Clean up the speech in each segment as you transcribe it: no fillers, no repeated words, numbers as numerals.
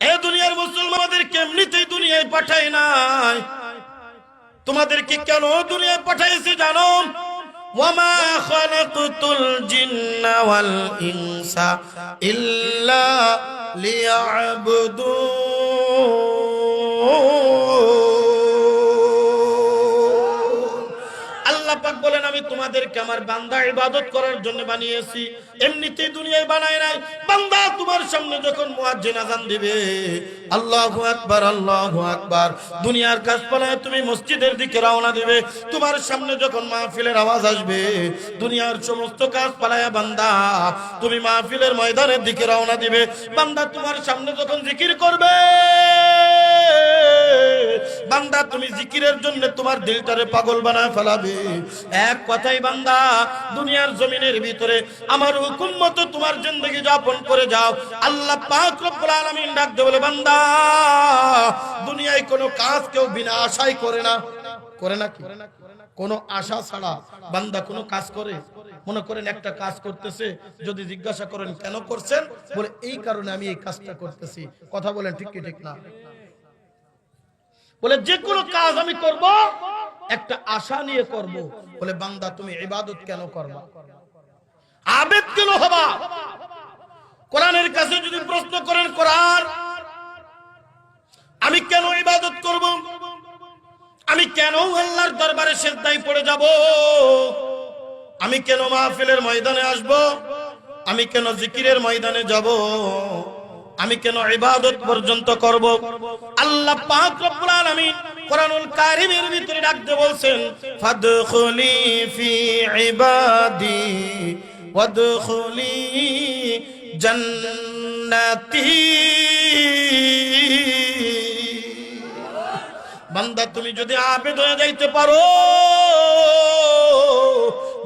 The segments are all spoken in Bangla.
এ দুনিয়ার মুসলমানদের কেমনিতেই দুনিয়ায় পাঠায় নাই, তোমাদেরকে কেন দুনিয়ায় পাঠাইছে জানো? ওয়ামা খালাকতুল জিন্না ওয়াল ইনসা ইল্লা লিয়াবুদুন। আল্লাহ পাক বলেন আমি তোমাদেরকে আমার বান্দা ইবাদত করার জন্য বানিয়েছি, এমনিতেই দুনিয়ায় বানায় নাই। বান্দা তোমার সামনে যখন মুয়াজ্জিন আযান দিবে আল্লাহু আকবার আল্লাহু আকবার, দুনিয়ার কাজ পালায় তুমি মসজিদের দিকে রওনা দিবে। তোমার সামনে যখন মাহফিলের আওয়াজ আসবে দুনিয়ার সমস্ত কাজ পালায়া বান্দা তুমি মাহফিলের ময়দানের দিকে রওনা দিবে। বান্দা তোমার সামনে যখন জিকির করবে বান্দা তুমি জিকিরের জন্য তোমার দিলটারে পাগল বানায় ফেলাবে। এক কথাই বান্দা দুনিয়ার জমিনের ভিতরে আমার হুকুম মতো তোমার জিন্দেগি যাপন করে যাও। আল্লাহ পাক রব্বুল আলামিন ডাক দিয়ে বলে বান্দা দুনিয়ায় কোনো কাজ কেউ বিনা আশায় করে না, করে না কি কোনো আশা ছাড়া বান্দা কোনো কাজ করে? মনে করেন একটা কাজ করতেছে, যদি জিজ্ঞাসা করেন কেন করছেন, বলে এই কারণে আমি এই কাজটা করতেছি। কথা বলেন ঠিক কি ঠিক না? বলে যে কোনো কাজ আমি করব একটা আশা নিয়ে করব। বলে বান্দা তুমি ইবাদত কেন করবা, আবেদ কেন হবা? কোরআনের কাছে যদি প্রশ্ন করেন কোরআন আমি কেন ইবাদত করব, আমি কেন আল্লাহর দরবারে সিজদায় পড়ে যাব, আমি কেন মাহফিলের ময়দানে আসব, আমি কেন জিকিরের ময়দানে যাব, আমি কেন ইবাদত পর্যন্ত করব? আল্লাহ পাক রব্বুল আলামিন কোরআনুল কারীমের ভিতরে ডাক দিয়ে বলছেন ফাদখুলি ফি ইবাদি ওয়াদখুলি জান্নাতি। বান্দা তুমি যদি আবেদ হয়ে যাইতে পারো,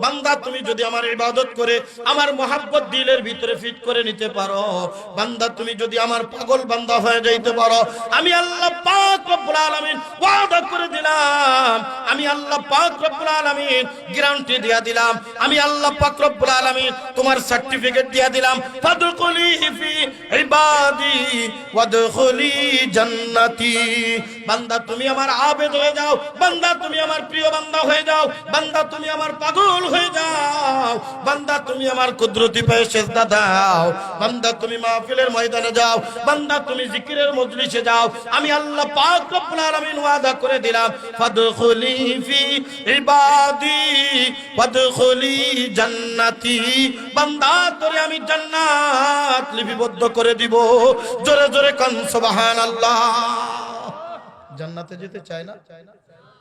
বান্দা তুমি যদি আমার ইবাদত করে আমার মোহাব্বত দিলের ভিতরে ফিট করে নিতে পারো, বান্দা তুমি যদি আমার পাগল বান্দা হয়ে যাইতে পারো, আমি আল্লাহ পাক রব্বুল আলামিন ওয়াদা করে দিলাম, আমি আল্লাহ পাক রব্বুল আলামিন গ্যারান্টি দিয়া দিলাম, আমি আল্লাহ পাক রব্বুল আলামিন তোমার সার্টিফিকেট দিয়া দিলাম ফাদখুলি ফি ইবাদি ওয়াদখুলি জান্নাতি। বান্দা তুমি আমার আবেদ হয়ে যাও, বান্দা তুমি আমার প্রিয় বান্দা হয়ে যাও, বান্দা তুমি আমার পাগল হয়ে যাও, বান্দা তুমি আমার কুদরতি পায়ে সিজদা দাও, বান্দা তুমি মাহফিলের ময়দানে যাও, বান্দা তুমি জিকিরের মজলিসে যাও। আমি আল্লাহ পাক রব্বুল আলামিন ওয়াদা করে দিলাম ফাদখুলি ফি ইবাদি ওয়াদখুলি জান্নাতি। বান্দা তোরে আমি জান্নাত লিপিবদ্ধ করে দিব। জোরে জোরে কান সুবহানাল্লাহ। জান্নাতে যেতে চায় না?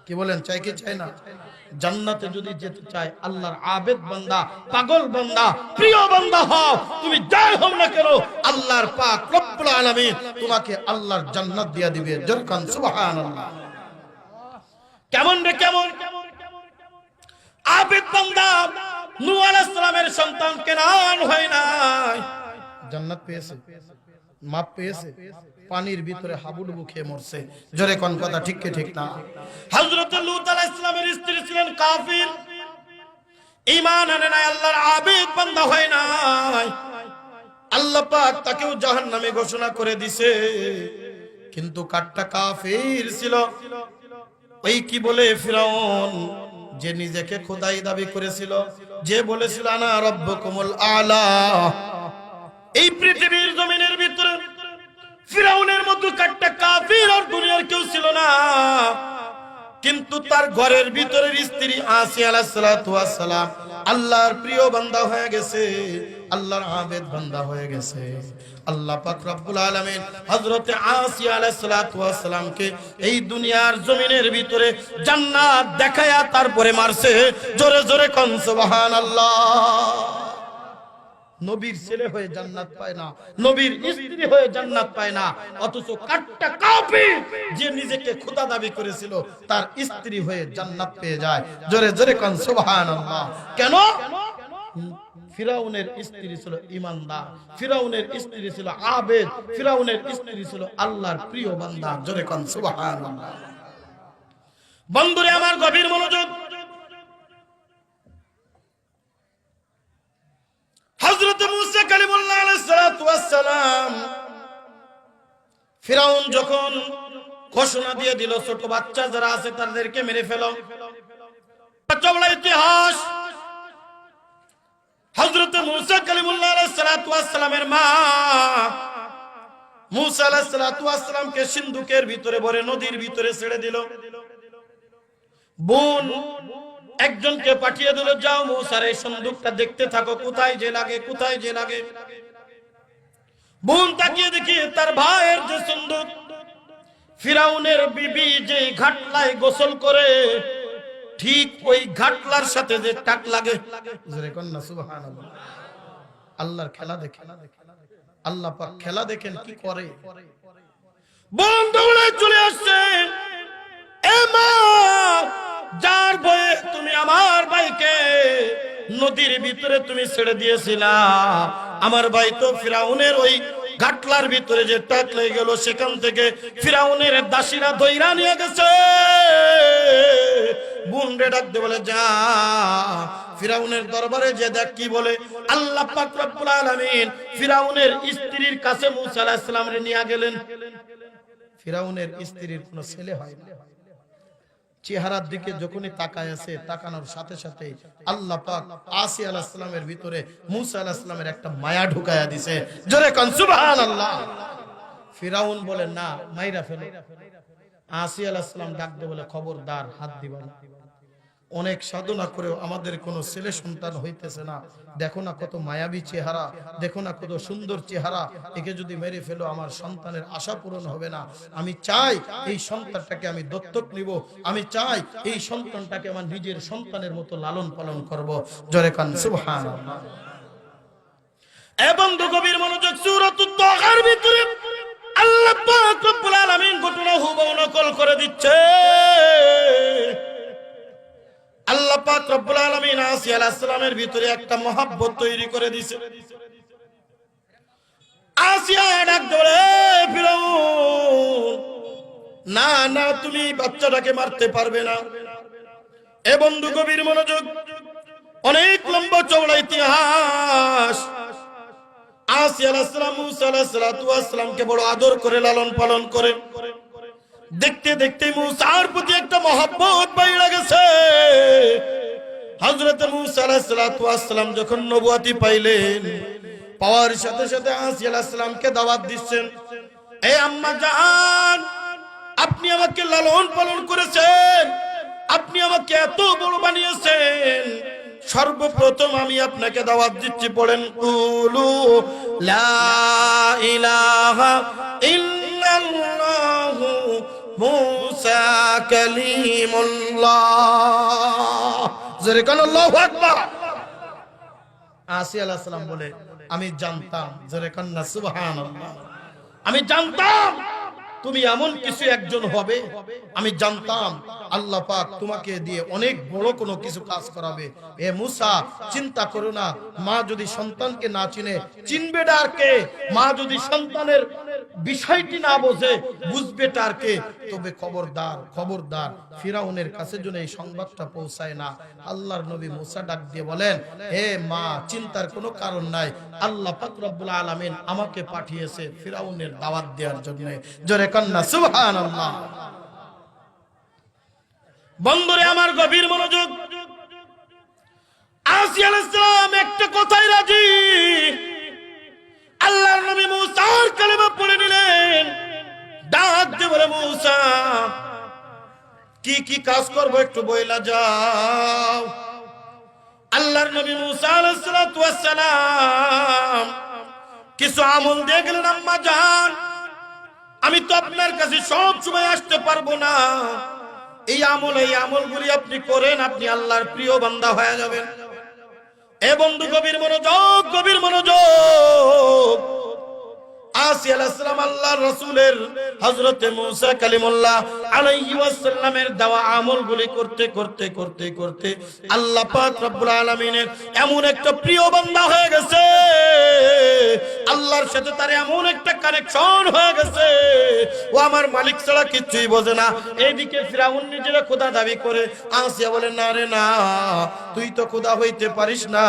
কি বলেন, চাই কি চাই না? জান্নাতে যদি যেতে চায় আল্লাহর আবেদ বান্দা, পাগল বান্দা, প্রিয় বান্দা হও, তুমি যাই হও না কেন আল্লাহর পাক রব্বুল আলামিন তোমাকে আল্লাহর জান্নাত দিয়া দিবে। জোরে কান সুবহানাল্লাহ। কেমন রে কেমন আবেদ বান্দা নূহ আলাইহিস সালামের সন্তান কেনান হয় নাই, জান্নাত পেয়েছে, মাপ পেয়েছে, পানির ভিতরে হাবুডুবু খেয়ে মরছে। জোরে কোন কথা ঠিক কি ঠিক না? হযরত লূত আলাইহিস সালামের স্ত্রী ছিলেন কাফির, ঈমান আনে নাই, আল্লাহর আবেদ বান্দা হয় নাই, আল্লাহ পাক তাকেও জাহান্নামে ঘোষণা করে দিয়েছে। কিন্তু কাটটা কাফির ছিল। ওই কি বলে ফিরাউন, যে নিজেকে খোদাই দাবি করেছিল, যে বলেছিল আনা রাব্বুকুমুল আলা, এই পৃথিবীর জমিনের ভিতরে ফিরাউনের মতো কাটটা কাফির আর দুনিয়ার কেউ ছিল না। কিন্তু তার ঘরের ভিতরের স্ত্রী আসিয়া আলাইহিস সালাতু ওয়াস সালাম আল্লাহর প্রিয় বান্দা হয়ে গেছে, আল্লাহর আবেদ বান্দা হয়ে গেছে। আল্লাহ পাক রব্বুল আলামিন হযরতে আসিয়া আলাইহিস সালাতু ওয়াস সালামকে এই দুনিয়ার জমিনের ভিতরে জান্নাত দেখায়া তারপরে মারছে। জোরে জোরে কোন সুবহানাল্লাহ। নবীর ছেলে হয়ে জান্নাত পায় না, নবীর স্ত্রী হয়ে জান্নাত পায় না, অথচ কাটটা কাফির যে নিজেকে খোদা দাবি করেছিল তার স্ত্রী হয়ে জান্নাত পেয়ে যায়। জোরে জোরে কোন সুবহানাল্লাহ। কেন? ফিরাউনের স্ত্রী ছিল ঈমানদার, ফিরাউনের স্ত্রী ছিল আবেদ, ফিরাউনের স্ত্রী ছিল আল্লাহর প্রিয় বান্দা। জোরে কোন সুবহানাল্লাহ। বন্ধুরে আমার গভীর মনোযোগ, হযরত মূসা কালিমুল্লাহ আলাইহিস সালাতু ওয়াস সালাম ফিরাউন যখন ঘোষণা দিয়ে দিল ছোট বাচ্চা যারা আছে তাদেরকে মেরে ফেলো, চওড়া ইতিহাস। হযরত মূসা কালিমুল্লাহ আলাইহিস সালাতু ওয়াস সালামের মা মূসা আলাইহিস সালাতু ওয়াস সালামকে সিন্ধুকের ভিতরে ভরে নদীর ভিতরে ছেড়ে দিল। বোন একজনকে পাঠিয়ে দিল, যাও মূসার এই সিন্ধুকটা দেখতে থাকো, কোথায় যে লাগে, কোথায় যে লাগে। বোন তাকিয়ে দেখি তার ভাইয়ের যে সিন্ধুক, ফিরাউনের বিবি যে ঘাটলায় গোসল করে ঠিক ওই ঘাটলার সাথে যে টাক লাগে। সুবহানাল্লাহ। আল্লাহর খেলা দেখেন, আল্লাহ পাক খেলা দেখেন কি করে। বোন দৌড়ে চলে আসছে, এ মা, যার ভয়ে তুমি আমার ভাইকে নদীর ভিতরে তুমি ছেড়ে দিয়েছিলা, আমার ভাই তো ফিরাউনের ওই ঘাটলার ভিতরে যে টাক লেগে গেল, সেখান থেকে ফিরাউনের দাসীরা ধইরা নিয়ে গেছে। বোন রে ডাক দিয়ে বলে, যা ফিরাউনের দরবারে যে দেখ কি বলে। আল্লাহ পাক রব্বুল আলামিন ফিরাউনের স্ত্রীর কাছে মূসা আলাইহিস সালামরে নিয়ে গেলেন। ফিরাউনের স্ত্রীর কোনো ছেলে হয় না, চেহারার দিকে যখনই তাকায় আছে, তাকানোর সাথে সাথে আল্লাহ পাক আসিয়া আলাইহিস সালামের ভিতরে মূসা আলাইহিস সালামের একটা মায়া ঢুকায়া দিয়েছে। জোরে কোন সুবহানাল্লাহ। ফিরাউন বলে, না, মাইরা ফেলো। আসিয়া আলাইহিস সালাম ডাক দিয়ে বলে, খবরদার, হাত দিবা না। অনেক সাধনা করেও আমাদের কোনো ছেলে সন্তান হইতেছে না। দেখো না কত মায়াবী চেহারা, দেখো না কত সুন্দর চেহারা, একে যদি মেরে ফেলো আমার সন্তানের আশা পূরণ হবে না। আমি চাই এই সন্তানটাকে আমি দত্তক নিব, আমি চাই এই সন্তানটাকে আমার নিজের সন্তানের মতো লালন পালন করব। জোরে কান সুবহানাল্লাহ। এবং গভীর মনোযোগ, সূরাতুত তাহার ভিতরে আল্লাহ পাক রব্বুল আলামিন ঘটনা হুবহু নকল করে দিচ্ছে। আল্লাহ পাক রব্বুল আলামিন আসিয়া আলাইহিস সালামের ভিতরে একটা মহব্বত তৈরি করে দিয়েছে। আসিয়া ডাক ধরে, ফিরাউন, না না, তুমি বাচ্চাটাকে মারতে পারবে না। এ বন্ধু গভীর মনোযোগ, অনেক লম্বা চওড়া ইতিহাস। আসিয়া আলাইহিস সালাম মূসা আলাইহিস সালাতু ওয়াস সালামকে বড় আদর করে লালন পালন করে। দেখতে দেখতে মূসার প্রতি একটা মহব্বত বাইরে গেছে। হযরত মূসা আলাইহিস সালাতু ওয়াস সালাম যখন নবুয়তি পাইলেন, পাওয়ার সাথে সাথে আসিয়া আলাইহিস সালামকে দাওয়াত দিচ্ছেন, এ আম্মা জান, আপনি আমাকে লালন পালন করেছেন, আপনি আমাকে এত বড় বানিয়েছেন, সর্বপ্রথম আমি আপনাকে দাওয়াত দিচ্ছি, পড়েন কুলু লা ইলাহা ইল্লাল্লাহু মূসা কালিমুল্লাহ। জোরে কান আল্লাহু আকবার। আসিয়া আলাইহিস সালাম বলে, আমি জানতাম, জোরে কান না সুবহানাল্লাহ, আমি জানতাম তুমি এমন কিছু একজন হবে, আমি জানতাম আল্লাহ পাক তোমাকে দিয়ে অনেক বড় কোনো কিছু কাজ করাবে। এ মূসা, চিন্তা করো না, মা যদি সন্তানকে না চিনে, চিনবে ডারকে? মা যদি সন্তানের বিষয়টি না বোঝে, বুঝবে টারকে? তবে খবরদার, খবরদার, ফিরাউনের কাছে যেন এই সংবাদটা পৌঁছায় না। আল্লাহর নবী মূসা ডাক দিয়ে বলেন, হে মা, চিন্তার কোনো কারণ নাই, আল্লাহ পাক রব্বুল আলামিন আমাকে পাঠিয়েছে ফিরাউনের দাওয়াত দেওয়ার জন্য। জোরে কান্না সুবহানাল্লাহ। বন্ধুরে আমার, গভীর মনোযোগ, আসিয়া আলাইহিস সালাম একটা কথাই রাজি। আল্লাহর নবী মূসার কালেমা পড়ে নিলেন, ডাক দিয়ে বলে, মূসা, কি কি কাজ করব একটু বইলা যাও। আল্লাহর নবী মূসা আলাইহিস সালাতু ওয়াস সালাম কিছু আমল দিয়ে গেলেন, আম্মা জান, আমি তো আপনার কাছে সব সময় আসতে পারবো না, এই আমলগুলি আপনি করেন, আপনি আল্লাহর প্রিয় বান্দা হয়ে যাবেন। এ বন্ধু গভীর মনোযোগ, গভীর মনোযোগ। আসিয়া আলাইহিস সালাম আল্লাহর রাসূলের হযরত মূসা কালিমুল্লাহ আলাইহি ওয়াসাল্লামের দেওয়া আমলগুলি করতে করতে করতে করতে আল্লাহ পাক রব্বুল আলামিনের এমন একটা প্রিয় বান্দা হয়ে গেছে, আল্লাহর সাথে তার এমন একটা কানেকশন হয়ে গেছে, ও আমার মালিক ছাড়া কিছুই বোঝে না। এইদিকে ফিরাউন নিজেরা খোদা দাবি করে, আসিয়া বলে, না রে না, তুই তো খোদা হইতে পারিস না,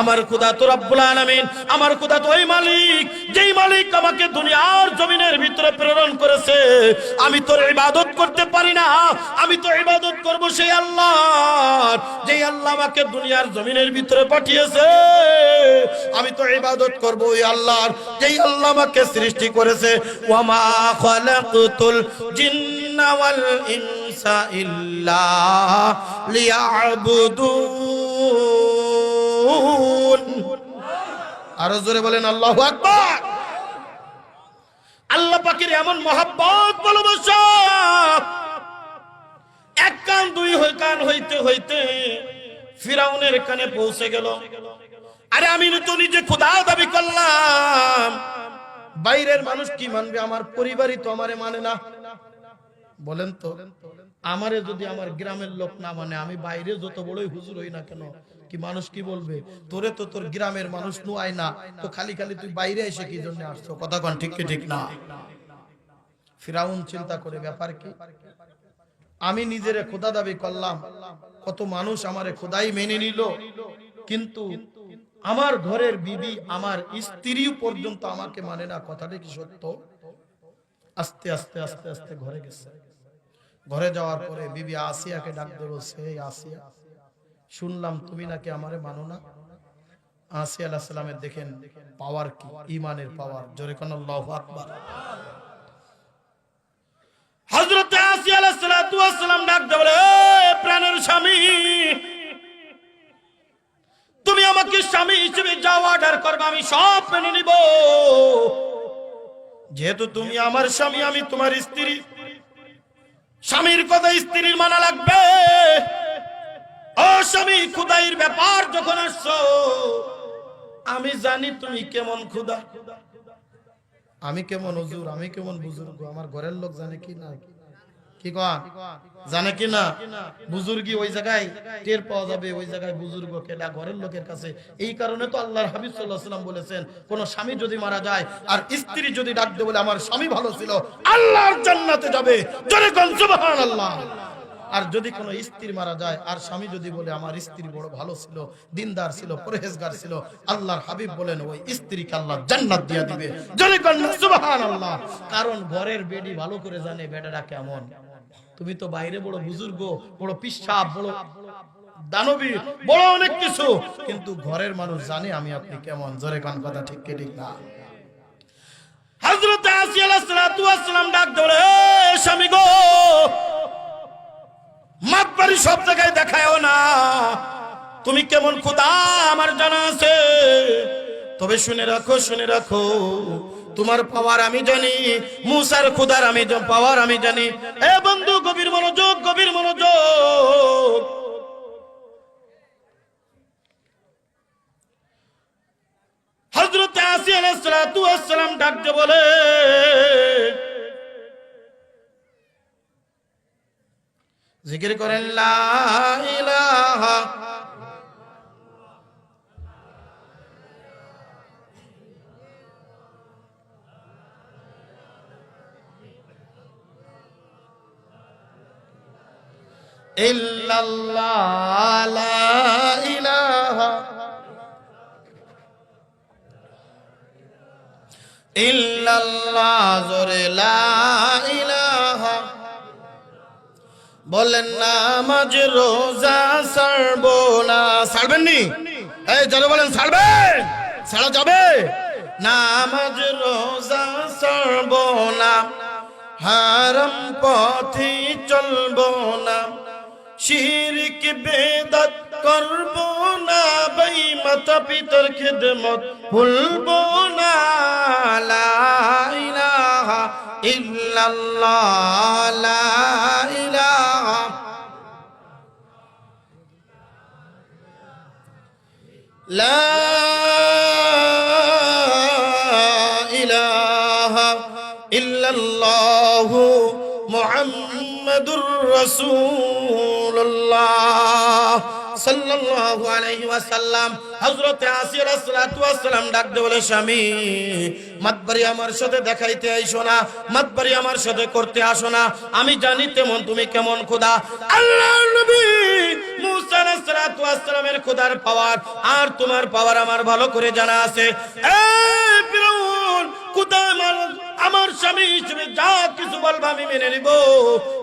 আমার খোদা তো রব্বুল আলামিন, আমার খোদা তো ওই মালিক যেই মালিক আমাকে দুনিয়ার জমিনের ভিতরে প্রেরণ করেছে, আমি তোর ইবাদত করতে পারি না। আমি তো ইবাদত করব সেই আল্লাহর, যেই আল্লাহ আমাকে দুনিয়ার জমিনের ভিতরে পাঠিয়েছে। আমি তো ইবাদত করব ওই আল্লাহর, যেই আল্লাহ আমাকে সৃষ্টি করেছে। ওয়া মা খালাকতুল জিন্না ওয়াল ইনসা ইল্লা লিয়াবুদুন। আরো জোরে বলেন আল্লাহু আকবার। আল্লাহ পাকের এমন মহব্বত ভালোবাসা, এক কান দুই কান হইতে হইতে ফিরাউনের কানে পৌঁছে গেল। আরে আমি তো নিজে খোদা দাবি করলাম, বাইরের মানুষ কি মানবে? আমার পরিবারই তো আমারে মানে না। বলেন তো, আমারে যদি আমার গ্রামের লোক না মানে, আমি বাইরে যত বড়ই হুজুর হই না কেন, কি মানুষ কি বলবে? তোরে তো তোর গ্রামের মানুষ নুয়ায় না, তো খালি খালি তুই বাইরে এসে কি জন্য আসছো? কথা কোন ঠিক কি ঠিক না? ফিরাউন চিন্তা করে, ব্যাপার কি? আমি নিজেরে খোদা দাবি করলাম, কত মানুষ আমারে খোদাই মেনে নিল, কিন্তু আমার ঘরের বিবি, আমার স্ত্রী পর্যন্ত আমাকে মানে না। কথাটা কি সত্য? আস্তে আস্তে আস্তে আস্তে ঘরে গেছে। ঘরে যাওয়ার পরে বিবি আসিয়াকে ডাক দিয়ে বলছে, এই আসিয়া, শুনলাম তুমি নাকি আমারে মানো না। আসিয়া আলাইহিস সালামের দেখেন পাওয়ার কি, ঈমানের পাওয়ার। জোরে কোন আল্লাহু আকবার। হযরত আসিয়া আলাইহিস সালাম ডাক দিয়ে বলে, প্রাণের স্বামী, তুমি আমাকে স্বামী হিসেবে যা অর্ডার করবে আমি সব মেনে নিব। যেহেতু তুমি আমার স্বামী, আমি তোমার স্ত্রী, স্বামীর কথা স্ত্রীর মানা লাগবে। ও স্বামী, খুদাইর ব্যাপার যখন আসছো, আমি জানি তুমি কেমন খুদা, আমি কেমন হুজুর, আমি কেমন বুজুর্গ। আমার ঘরের লোক জানে কি না? কি কন জানে কি না? বুজুর্গি ওই জায়গায় টের পাওয়া যাবে, ওই জায়গায় বুজুর্গ কেডা ঘরের লোকের কাছে। এই কারণে তো আল্লাহর হাবিব সাল্লাল্লাহু আলাইহি ওয়াসাল্লাম বলেছেন, কোন স্বামী যদি মারা যায় আর স্ত্রী যদি ডাক দিয়ে বলে আমার স্বামী ভালো ছিল, আল্লাহর জান্নাতে যাবে। জোরে কোন সুবহানাল্লাহ। আর যদি কোনো স্ত্রী মারা যায় আর স্বামী যদি বলে আমার স্ত্রী বড় ভালো ছিল, দিনদার ছিল, পরহেজগার ছিল, আল্লাহর হাবিব বলেন ওই স্ত্রীকে আল্লাহ জান্নাত দিয়ে দিবে। জোরে কোন সুবহানাল্লাহ। কারণ ঘরের বেডি ভালো করে জানে বেটাটা কেমন। তুমি তো বাইরে বড় বুজুর্গ, বড় পিশাব, বড় দানবী, বড় অনেক কিছু, কিন্তু ঘরের মানুষ জানে আমি আপনি কেমন। জোরে কোন কথা ঠিক কি ঠিক না? হযরত আসিয়া আলাইহিস সালাম ডাক ধরে, স্বামী গো, মাতবাড়ি সব জায়গায় দেখায়ও না, তুমি কেমন খোদা আমার জানা আছে। তবে শুনে রাখো, শুনে রাখো, তোমার পাওয়ার আমি জানি, মুসার খোদার আমি পাওয়ার আমি জানি। এ বন্ধু, গভীর মনোযোগ, গভীর মনোযোগ। হযরত আসিয়া আলাইহিস সালাম ডাকতে বলে, জিকির করেন লা ইলাহা ইল্লাল্লাহ, লা ইলাহা ইল্লাল্লাহ। জোরে লা ইলাহা বলেন, নামাজ রোজা ছাড়বো না। ছাড়বেন নি? এই যারা বলেন ছাড়বেন, ছাড়া যাবে? নামাজ রোজা ছাড়বো না, হারাম পথে চলবো না, শিরক বেদাত করবো না, ভাই মাতা পিতার খিদমত ভুলবো না। লা ইলাহা ইল্লাল্লাহ, লা ইলাহা লা ইলাহা ইল্লাল্লাহু মুহাম্মাদুর রাসূলুল্লাহ সাল্লাল্লাহু আলাইহি ওয়াসাল্লাম। হযরত আসিয়া আলাইহিস সালাম ডাক দিয়ে বলে, স্বামী, মাতবাড়ি আমার সাথে দেখাইতে আইসো না, মাতবাড়ি আমার সাথে করতে আসো না। আমি জানি তেমন তুমি কেমন খোদা। আল্লাহর নবী মুসা আলাইহিস সালামের খোদার পাওয়ার আর তোমার পাওয়ার আমার ভালো করে জানা আছে। এই ফিরআউন, খোদা আমার স্বামী হিসেবে যা কিছু বলবা আমি মেনে নিব,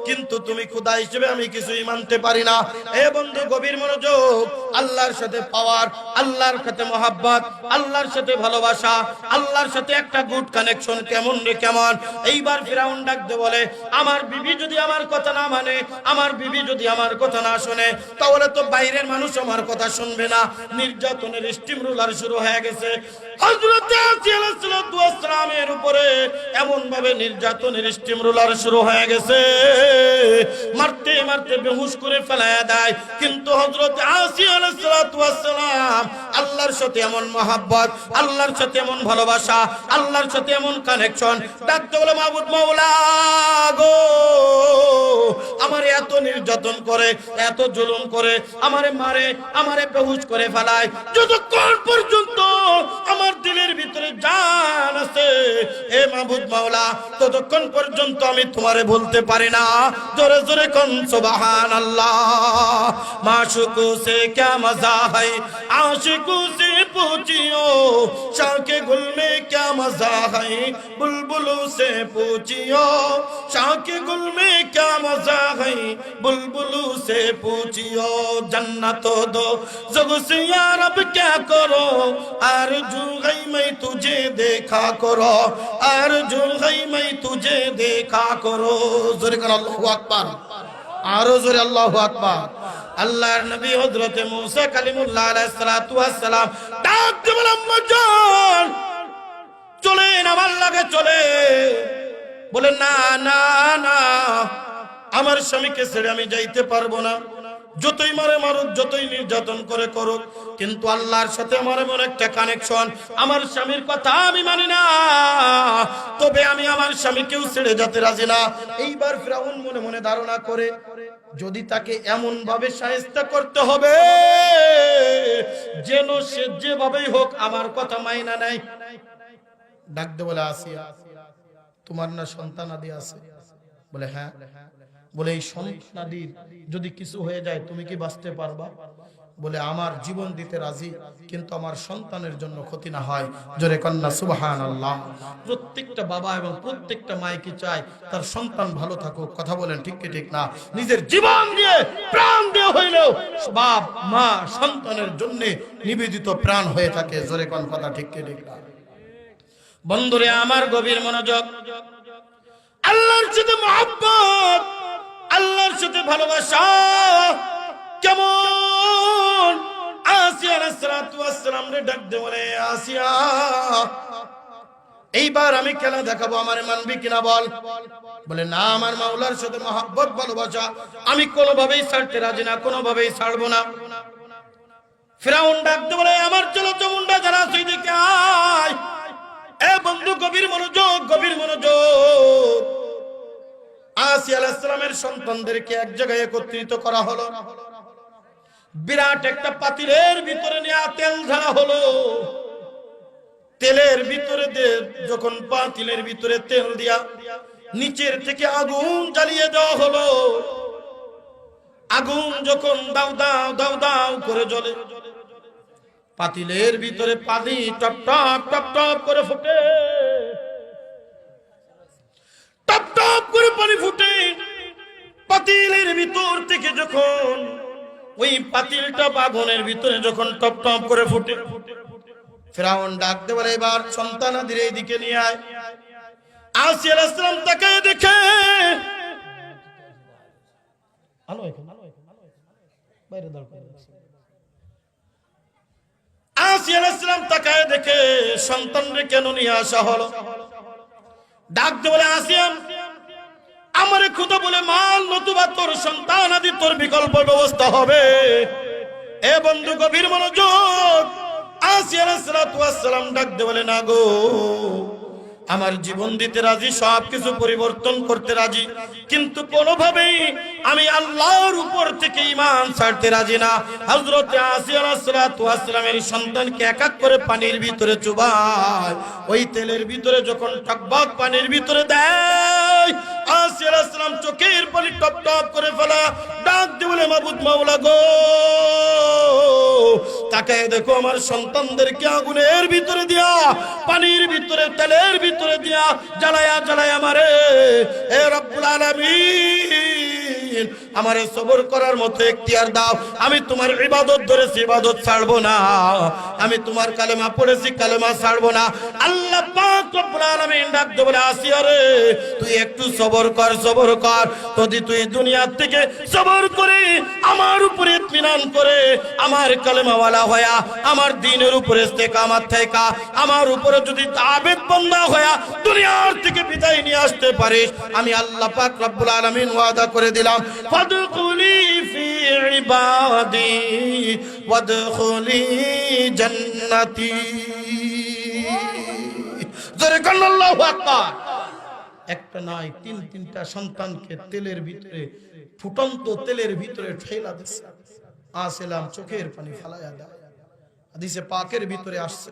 কিন্তু তুমি খোদা হিসেবে আমি কিছুই মানতে পারি না। এ বন্ধু গভীর মনোযোগ, আল্লাহর সাথে পাওয়ার, আল্লাহর সাথে মহাব্বত, আল্লাহর সাথে ভালোবাসা, আল্লাহর সাথে একটা গুড কানেকশন কেমন রে কেমন। এইবার ফিরাউন ডাকতে বলে, আমার বিবি যদি আমার কথা না মানে, আমার বিবি যদি আমার কথা না শুনে, তাহলে তো বাইরের মানুষ আমার কথা শুনবে না। নির্যাতনের স্টিম রুলার শুরু হয়ে গেছে হযরত আসিয়া আলাইহিসসালাতু ওয়াসসালামের উপরে, এমন ভাবে নির্যাতনের স্টিম রুলার শুরু হয়ে গেছে, মারতে মারতে বেহুশ করে ফেলায়া দেয়। কিন্তু হযরত আসিয়া আলাইহিসসালাতু ওয়াসসালাম আল্লাহর সাথে এমন মহব্বত, আল্লাহর সাথে এমন ভালোবাসা, আল্লাহর সাথে এমন কানেকশন, ডাকতে বলে মাবুদ মাওলা গো, আমারে এত নির্যাতন করে, এত জুলুম করে, আমারে মারে, আমারে বেহুশ করে ফেলায়, যতক্ষণ পর্যন্ত আমার দিলের ভিতরে জান আছে এ মাবুদ মাওলা, ততক্ষণ পর্যন্ত আমি তোমারে বলতে পারি না। জোরে জোরে কোন সুবহানাল্লাহ। মাশুকু সে क्या मजा है, आशिकू से पूछियो, शाके गुल में क्या मजा है, बुलबुलों से पूछियो, शाके गुल में क्या मजा है, बुलबुलों से पूछियो, जन्नत दो जग से यार अब क्या करो, आरज़ू है मैं तुझे देखा करो, आरज़ू है मैं तुझे देखा करो। जोरे कर अल्लाहु अकबर, आरो जोरे अल्लाहु अकबर। আল্লাহর নবী হযরত মুসা কালিমুল্লাহ আলাইহিস সালাতু ওয়াস সালাম ডাকতে বলে, আম্মা জান চলেন আমার লাগে চলে। বলে না না না, আমার স্বামীকে ছেড়ে আমি যাইতে পারবো না, যতই মারে মারুক, যতই নির্যাতন করে করুক, কিন্তু আল্লাহর সাথে আমার এমন একটা কানেকশন, আমার স্বামীর কথা আমি মানি না, তবে আমি আমার স্বামীকেও ছেড়ে যেতে রাজি না। এইবার ফিরাউন মনে মনে ধারণা করে, যদি তাকে এমন ভাবে শায়েস্তা করতে হবে যেন সে যেভাবেই হোক আমার কথা মাইনা নেয়। ডাকতে বলে, আসিয়া তোমার না সন্তানাদি আছে? বলে হ্যাঁ। বলে এই সন্তানাদির যদি কিছু হয়ে যায় তুমি কি বাঁচতে পারবা? বলে আমার জীবন দিতে রাজি, কিন্তু আমার সন্তানের জন্য ক্ষতি না হয়। জোরে কন্যা সুবহানাল্লাহ। প্রত্যেকটা বাবা এবং প্রত্যেকটা মাই কি চায় তার সন্তান ভালো থাকুক? কথা বলেন ঠিক কি ঠিক না? নিজের জীবন দিয়ে প্রাণ দিয়ে হইলেও বাপ মা সন্তানের জন্য নিবেদিত প্রাণ হয়ে থাকে। জোরে কোন কথা ঠিক কি ঠিক না? বন্ধুরে আমার গভীর মনোযোগ, আল্লাহর সাথে মহব্বত, আল্লাহর সাথে ভালোবাসা কেমন? আসিয়া আলাইহিস সালাতু ওয়াস সালাম রে ডাক দে, বলে আসিয়া এইবার আমি খেলা দেখাবো, আমারে মানবি কিনা বল। বলে না, আমার মাওলার সাথে মহব্বত ভালোবাসা আমি কোনোভাবেই ছাড়তে রাজি না, কোনোভাবেই ছাড়বো না। ফিরাউন ডাক দে, বলে আমার চলো চমুন্ডা যারা তুই দিকে আয়। এ বন্ধু গভীর মনোযোগ, গভীর মনোযোগ। আসিয়া আলাইহিস সালামের সন্তানদেরকে এক জায়গায় একত্রিত করা হলো, বিরাট একটা পাতিলের ভিতরে নিয়ে তেল ঢালা হলো। তেলের ভিতরে যখন পাতিলের ভিতরে তেল দিয়া নিচের থেকে আগুন জ্বালিয়ে দেওয়া হলো, আগুন যখন দাউ দাউ দাউ দাউ করে জ্বলে, পাতিলের ভিতরে পানি টপ টপ টপ টপ করে ফুটে, টপ টপ করে পানি ফুটে। পাতিলের ভিতর থেকে যখন ওই পাতিলটা আগুনের ভিতরে যখন টপ টপ করে ফুটে, ফিরাউন ডাকতে বলে এবার সন্তানাদের এইদিকে নিয়ে আয়। আসিয়া আলাইহিস সালাম তাকায় দেখে, আসিয়া আলাইহিস সালাম তাকায় দেখে সন্তানরে কেন নিয়ে আসা হলো। ডাকতে বলে, আসিয়া আমারে খুদা বলে মাল, নতুবা তোর সন্তান আদি তোর বিকল্প ব্যবস্থা হবে। এ বন্ধু গভীর মনোযোগ, আসিয়া আলাইহিস সালাতু ওয়াস সালাম ডাকতে বলে, না গো, আমার জীবন দিতে রাজি, সবকিছু পরিবর্তন করতে রাজি, কিন্তু কোনোভাবেই আমি আল্লাহর উপর থেকে ঈমান ছাড়তে রাজি না। হযরত আসিয়া আলাইহিস সালাতু ওয়াস সালামের সন্তানকে এক এক করে পানির ভিতরে চুবায়, ওই তেলের ভিতরে যখন টকবক পানির ভিতরে দেয়, আসিয়া আলাইহিস সালাম চোখের পানি টপ টপ করে ফেলা, ডাক দিয়ে বলে মাবুদ মাওলা গো, তাকায় দেখো আমার সন্তানদেরকে আগুনের ভিতরে দিয়া, পানির ভিতরে, তেলের ভিতরে দিয়া জ্বালায়া জ্বালায়া মারে। এ রব্বুল আলামিন, আমারে সবর করার মতো ইখতিয়ার দাও। আমি তোমার ইবাদত ধরেছি, ইবাদত ছাড়বো না। আমি তোমার কালেমা পড়েছি, কালেমা ছাড়বো না। আল্লাহ পাক রব্বুল আলামিন ডাক দিয়ে বলে, আসিয়া রে, তুই একটু সবর কর, সবর কর। যদি তুই দুনিয়া থেকে সবর করে আমার উপরে ইতমিনান করে আমার কালেমাওয়ালা হয়া আমার দ্বীনের উপরে ইস্তেকামত থাকা আমার উপরে যদি আবেদ বান্দা হয়া দুনিয়ার থেকে বিদায় নিয়ে আসতে পারিস, আমি আল্লাহ পাক রব্বুল আলামিন ওয়াদা করে দিলাম, ফাদখুলি ফি ইবাদি ওয়াদখুলি জান্নাতি। জোরে কান আল্লাহু আকবার। একটা নয়, তিনটা সন্তানকে তেলের ভিতরে, ফুটন্ত তেলের ভিতরে ঠেলা দিচ্ছে। আসলাম চোখের পানি ফালায়া দেয়। হাদিসে পাকের ভিতরে আসছে,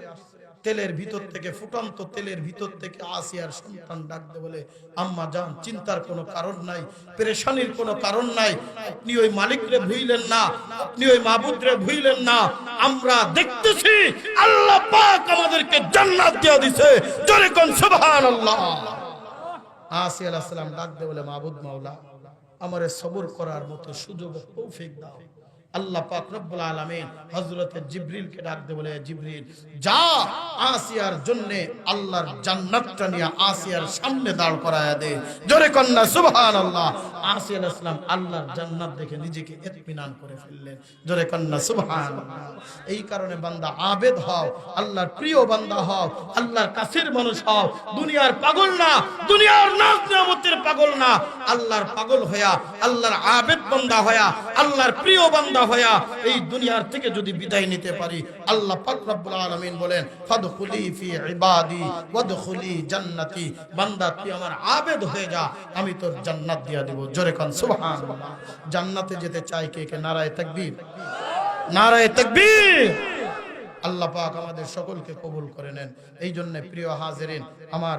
তেলের ভিতর থেকে, ফুটন্ত তেলের ভিতর থেকে আসিয়ার সন্তান ডাকতে বলে, আম্মা জান, চিন্তার কোনো কারণ নাই, পেরেশানির কোনো কারণ নাই। আপনি ওই মালিকরে ভুইলেন না, আপনি ওই মাবুদরে ভুইলেন না। আমরা দেখতেছি আল্লাহ পাক আমাদেরকে জান্নাত দিয়ে দিয়েছে। জোরে কোন সুবহানাল্লাহ। আসিয়া আলাইহিস সালাম ডাকতে বলে, মাবুদ মাওলা, আমারে সবর করার মতো সুযোগ তৌফিক দাও। আল্লাহ পাক রব্বুল আলামিন হযরত জিবরিলকে ডাকতে বলে, জিবরিল যা, আসিয়ার জন্য আল্লাহর জান্নাতটা নিয়ে আসিয়ার সামনে দাঁড় করায়া দে। জোরে কন্না সুবহানাল্লাহ। আসিয়া আলাইহিস সালাম আল্লাহর জান্নাত দেখে নিজেকে ইতমিনান করে ফেললেন। জোরে কন্না সুবহানাল্লাহ। এই কারণে বান্দা আবেদ হও, আল্লাহর প্রিয় বান্দা হও, আল্লাহর কাছের মানুষ হও। দুনিয়ার পাগল না, দুনিয়ার নাজ নিয়ামতের পাগল না, আল্লাহর পাগল হয়া, আল্লাহর আবেদ বান্দা হয়া, আল্লাহর প্রিয় বান্দা হয়া এই দুনিয়ার থেকে যদি বিদায় নিতে পারি, আল্লাহ পাক রব্বুল আলামিন বলেন, ফাদখুলি ফি ইবাদি ওয়াদখুলি জান্নাতি। বান্দা তুই আমার আবেদ হয়ে যা, আমি তোর জান্নাত দিয়া দেব। জোরে কান সুবহানাল্লাহ। জান্নাতে যেতে চাই কে কে? নারায়ে তাকবীর, নারায়ে তাকবীর। আল্লাহ পাক আমাদের সকলকে কবুল করে নেন। এই জন্য প্রিয় হাজিরিন, আমার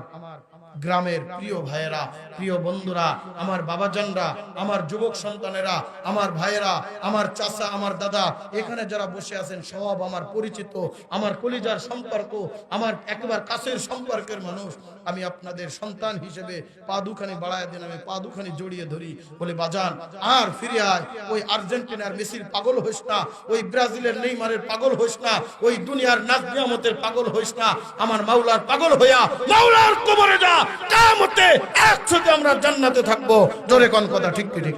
গ্রামের প্রিয় ভাইয়েরা, প্রিয় বন্ধুরা, আমার বাবাজানরা, আমার যুবক সন্তানেরা, আমার ভাইয়েরা, আমার চাচা, আমার দাদা, এখানে যারা বসে আছেন সব আমার পরিচিত, আমার কলিজার সম্পর্ক, আমার একেবারে কাছের সম্পর্কের মানুষ। আমি আপনাদের সন্তান হিসেবে পা দুখানি বাড়ায় দিন, আমি পা দুখানি জড়িয়ে ধরি, বলে বাজান আর ফিরে আয়। ওই আর্জেন্টিনার মেসির পাগল হইস না, ওই ব্রাজিলের নেইমারের পাগল হইস না, ওই দুনিয়ার নাজ নিয়ামতের পাগল হইস না। আমার মাওলার পাগল হইয়া মাওলার কবরে যা, কিয়ামতে একসাথে আমরা জান্নাতে থাকবো। জোরে কোন কথা ঠিক ঠিক।